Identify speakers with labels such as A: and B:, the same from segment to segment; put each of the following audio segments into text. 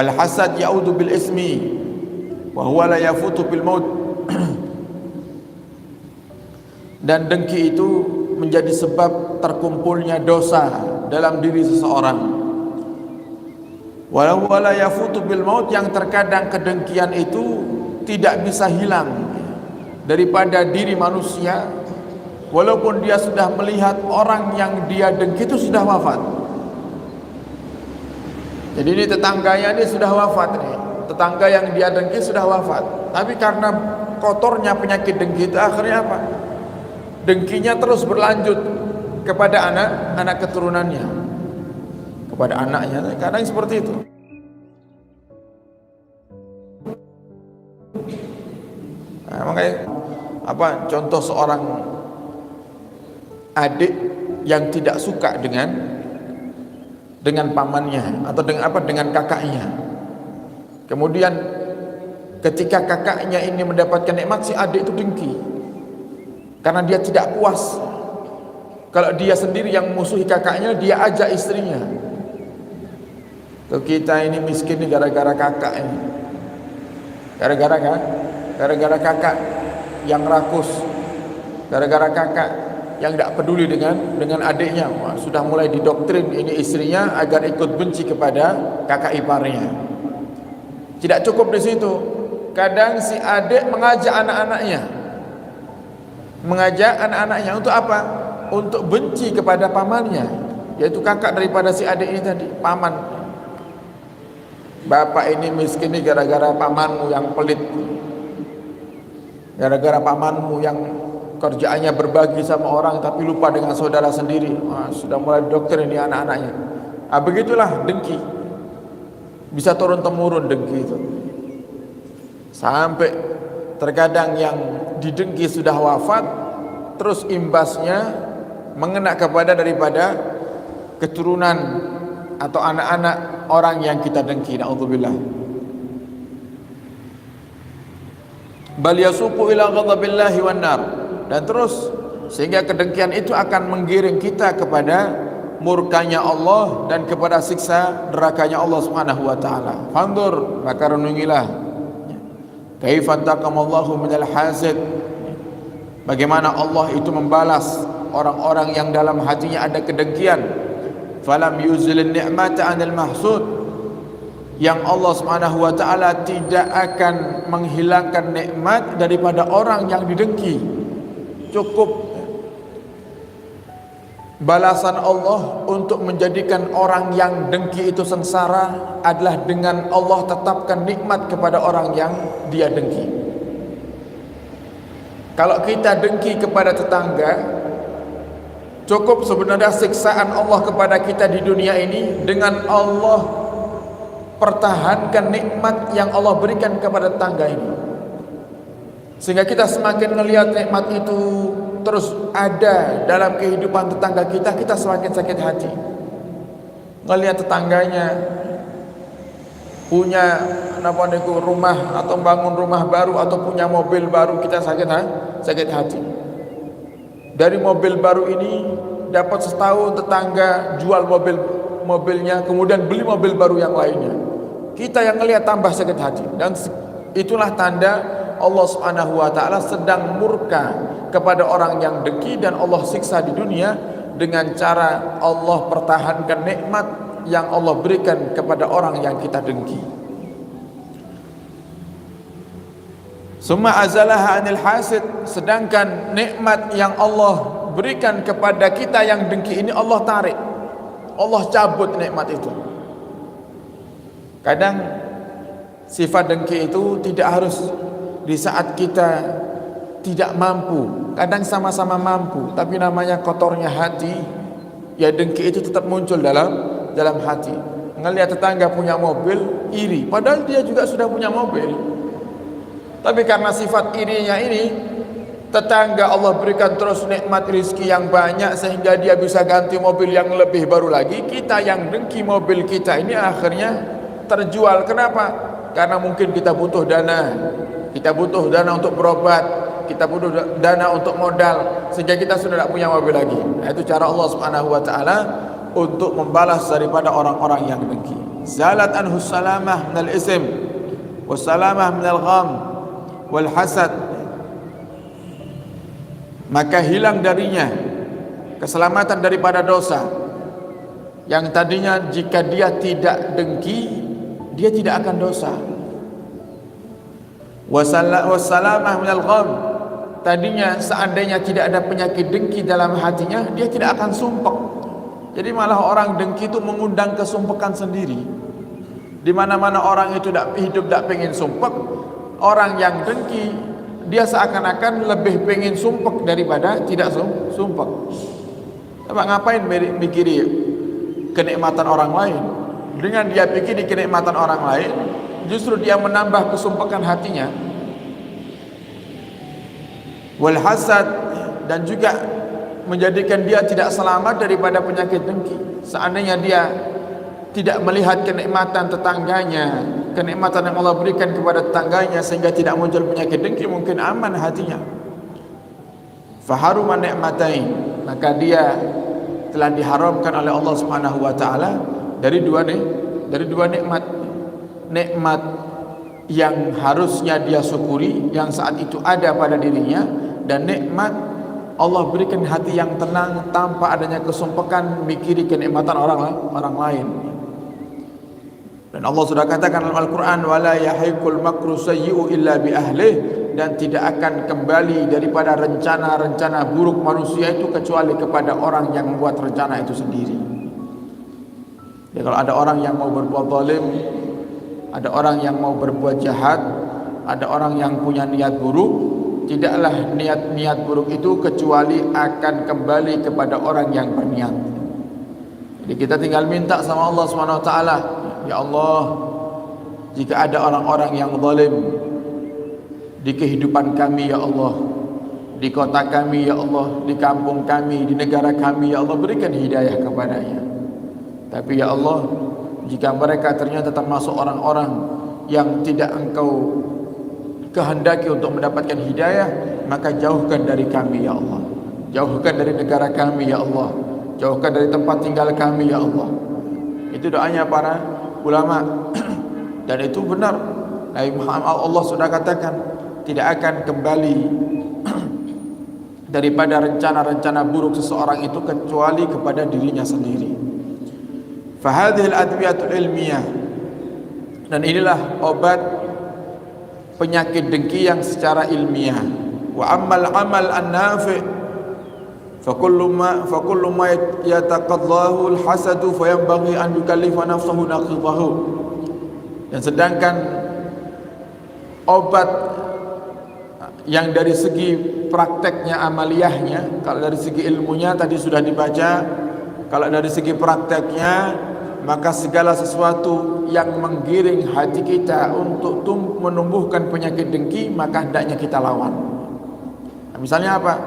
A: fal hasad ya'udu bil ismi wa huwa la yafutu bil maut. Dan dengki itu menjadi sebab terkumpulnya dosa dalam diri seseorang. Walau la yafutu bil maut, yang terkadang kedengkian itu tidak bisa hilang daripada diri manusia walaupun dia sudah melihat orang yang dia dengki itu sudah wafat. Jadi ini tetangganya ini sudah wafat nih. Tetangga yang dia dengki sudah wafat. Tapi karena kotornya penyakit dengki itu, akhirnya apa? Dengkinya terus berlanjut kepada anak keturunannya, kepada anaknya. Kadang seperti itu. Nah, makanya contoh seorang adik yang tidak suka dengan pamannya atau dengan kakaknya. Kemudian ketika kakaknya ini mendapatkan nikmat, si adik itu dengki karena dia tidak puas kalau dia sendiri yang musuhi kakaknya, dia ajak istrinya. Tuh, kita ini miskin nih gara-gara kakak ini. Gara-gara kakak yang rakus, gara-gara kakak yang tidak peduli dengan adiknya. Wah, sudah mulai didoktrin ini istrinya agar ikut benci kepada kakak iparnya. Tidak cukup di situ, kadang si adik mengajak anak-anaknya untuk apa? Untuk benci kepada pamannya, yaitu kakak daripada si adik ini tadi, paman. Bapak ini miskin ini gara-gara pamanmu yang pelit, gara-gara pamanmu yang kerjaannya berbagi sama orang tapi lupa dengan saudara sendiri. Wah, sudah mulai doktrin ini anak-anaknya. Begitulah dengki, bisa turun-temurun dengki itu, sampai terkadang yang didengki sudah wafat, terus imbasnya mengena kepada daripada keturunan atau anak-anak orang yang kita dengki. Na'udzubillah. Bal yasuqu ila ghadabillahi wan nar. Dan terus sehingga kedengkian itu akan menggiring kita kepada murkanya Allah dan kepada siksa nerakanya Allah Subhanahu wa taala. Fandur, maka renungilah kaifa taqamallahu minal hasid, bagaimana Allah itu membalas orang-orang yang dalam hatinya ada kedengkian. Falam yuzilin ni'mata 'anil mahsud, yang Allah Subhanahu wa taala tidak akan menghilangkan nikmat daripada orang yang didengki. Cukup balasan Allah untuk menjadikan orang yang dengki itu sengsara adalah dengan Allah tetapkan nikmat kepada orang yang dia dengki. Kalau kita dengki kepada tetangga, cukup sebenarnya siksaan Allah kepada kita di dunia ini dengan Allah pertahankan nikmat yang Allah berikan kepada tetangga ini, sehingga kita semakin melihat nikmat itu terus ada dalam kehidupan tetangga kita, kita semakin sakit hati. Ngelihat tetangganya punya rumah atau bangun rumah baru atau punya mobil baru, kita sakit hati. Dari mobil baru ini dapat setahun tetangga jual mobilnya, kemudian beli mobil baru yang lainnya. Kita yang ngelihat tambah sakit hati. Dan itulah tanda Allah Subhanahu wa taala sedang murka kepada orang yang dengki, dan Allah siksa di dunia dengan cara Allah pertahankan nikmat yang Allah berikan kepada orang yang kita dengki. Summa azalaha anil hasid, sedangkan nikmat yang Allah berikan kepada kita yang dengki ini Allah tarik, Allah cabut nikmat itu. Kadang sifat dengki itu tidak harus di saat kita tidak mampu, kadang sama-sama mampu, tapi namanya kotornya hati, ya dengki itu tetap muncul dalam hati. Ngelihat tetangga punya mobil, iri, padahal dia juga sudah punya mobil. Tapi karena sifat irinya ini, tetangga Allah berikan terus nikmat rezeki yang banyak sehingga dia bisa ganti mobil yang lebih baru lagi. Kita yang dengki mobil kita ini akhirnya terjual. Kenapa? Karena mungkin kita butuh dana. Kita butuh dana untuk berobat, kita butuh dana untuk modal, sehingga kita sudah tidak punya mobil lagi. Nah, itu cara Allah Subhanahu wa taala untuk membalas daripada orang-orang yang dengki. zalat anhu salamah minal ism wassalamah minal gham wal hasad, maka hilang darinya keselamatan daripada dosa. Yang tadinya jika dia tidak dengki, dia tidak akan dosa. Wassalamah minal gham, tadinya seandainya tidak ada penyakit dengki dalam hatinya, dia tidak akan sumpek. Jadi malah orang dengki itu mengundang kesumpekan sendiri. Di mana-mana orang itu hidup tak pengen sumpek, orang yang dengki dia seakan-akan lebih pengen sumpek daripada tidak sumpek. Coba ngapain mikiri kenikmatan orang lain? Dengan dia pikir kenikmatan orang lain, justru dia menambah kesumpekan hatinya. Wal hasad, dan juga menjadikan dia tidak selamat daripada penyakit dengki. Seandainya dia tidak melihat kenikmatan tetangganya, kenikmatan yang Allah berikan kepada tetangganya sehingga tidak muncul penyakit dengki, mungkin aman hatinya. Faharuma ni'matain, maka dia telah diharamkan oleh Allah Subhanahu wa taala dari dua nikmat. Nikmat yang harusnya dia syukuri, yang saat itu ada pada dirinya, dan nikmat Allah berikan hati yang tenang tanpa adanya kesumpekan mikiri kenikmatan orang lain. Dan Allah sudah katakan dalam Al-Quran, wala yahiqul makru sayyi'u illa bi ahlih, dan tidak akan kembali daripada rencana-rencana buruk manusia itu kecuali kepada orang yang membuat rencana itu sendiri. Jadi kalau ada orang yang mau berbuat zalim, ada orang yang mau berbuat jahat, ada orang yang punya niat buruk, tidaklah niat-niat buruk itu kecuali akan kembali kepada orang yang berniat. Jadi kita tinggal minta sama Allah Subhanahu wa taala, ya Allah, jika ada orang-orang yang zalim di kehidupan kami ya Allah, di kota kami ya Allah, di kampung kami, di negara kami ya Allah, berikan hidayah kepadanya. Tapi ya Allah, jika mereka ternyata termasuk orang-orang yang tidak Engkau kehendaki untuk mendapatkan hidayah, maka jauhkan dari kami ya Allah, jauhkan dari negara kami ya Allah, jauhkan dari tempat tinggal kami ya Allah. Itu doanya para ulama. Dan itu benar. Nabi Muhammad, Allah sudah katakan tidak akan kembali daripada rencana-rencana buruk seseorang itu kecuali kepada dirinya sendiri. Fahadhil adwiyatul ilmiyah, dan inilah obat penyakit dengki yang secara ilmiah. Wa ammal amal an-nafi' fa kullu ma yataqaddahu al-hasadu fa yanbaghi an yukallifa nafsahu naqidahu. Dan sedangkan obat yang dari segi prakteknya, amaliyahnya, kalau dari segi ilmunya tadi sudah dibaca, kalau dari segi prakteknya, maka segala sesuatu yang menggiring hati kita untuk menumbuhkan penyakit dengki, maka hendaknya kita lawan. Nah, misalnya apa?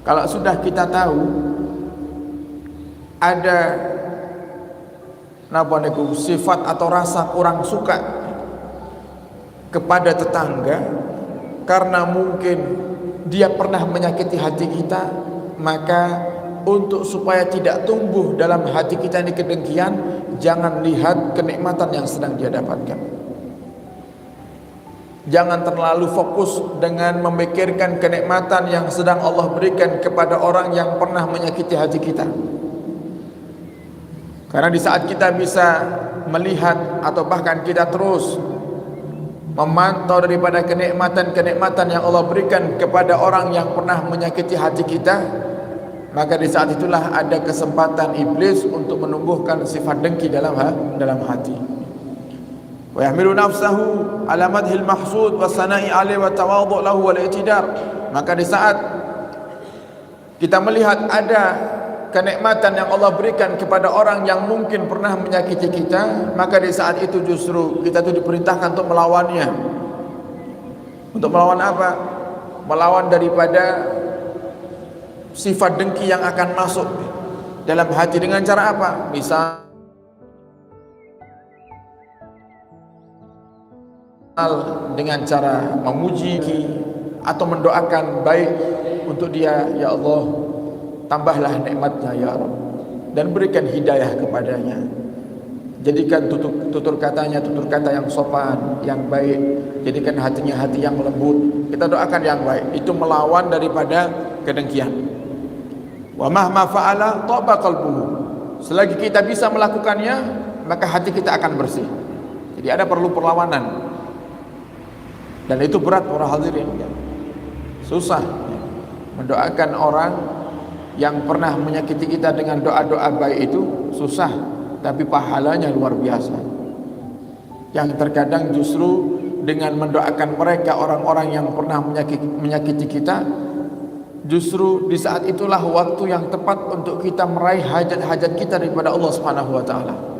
A: Kalau sudah kita tahu ada sifat atau rasa kurang suka kepada tetangga karena mungkin dia pernah menyakiti hati kita, maka untuk supaya tidak tumbuh dalam hati kita ini kedengkian, jangan lihat kenikmatan yang sedang dia dapatkan. Jangan terlalu fokus dengan memikirkan kenikmatan yang sedang Allah berikan kepada orang yang pernah menyakiti hati kita. Karena di saat kita bisa melihat atau bahkan kita terus memantau daripada kenikmatan-kenikmatan yang Allah berikan kepada orang yang pernah menyakiti hati kita, maka di saat itulah ada kesempatan iblis untuk menumbuhkan sifat dengki dalam hati. Wa yahmilu nafsahu ala madhil mahsud wa sana'i alaihi wa tawadhu' lahu wal i'tidar. Maka di saat kita melihat ada kenikmatan yang Allah berikan kepada orang yang mungkin pernah menyakiti kita, maka di saat itu justru kita itu diperintahkan untuk melawannya. Untuk melawan apa? Melawan daripada sifat dengki yang akan masuk dalam hati. Dengan cara apa? Misal dengan cara memuji atau mendoakan baik untuk dia, ya Allah, tambahlah nikmatnya ya Rabb, dan berikan hidayah kepadanya. Jadikan tutur katanya tutur kata yang sopan, yang baik. Jadikan hatinya hati yang lembut. Kita doakan yang baik. Itu melawan daripada kedengkian. Wa mahma fa'ala taba qalbuhu. Selagi kita bisa melakukannya, maka hati kita akan bersih. Jadi ada perlu perlawanan. Dan itu berat para hadirin. Susah mendoakan orang yang pernah menyakiti kita dengan doa-doa baik itu susah, tapi pahalanya luar biasa. Yang terkadang justru dengan mendoakan mereka, orang-orang yang pernah menyakiti kita, justru di saat itulah waktu yang tepat untuk kita meraih hajat-hajat kita daripada Allah Subhanahu wa taala.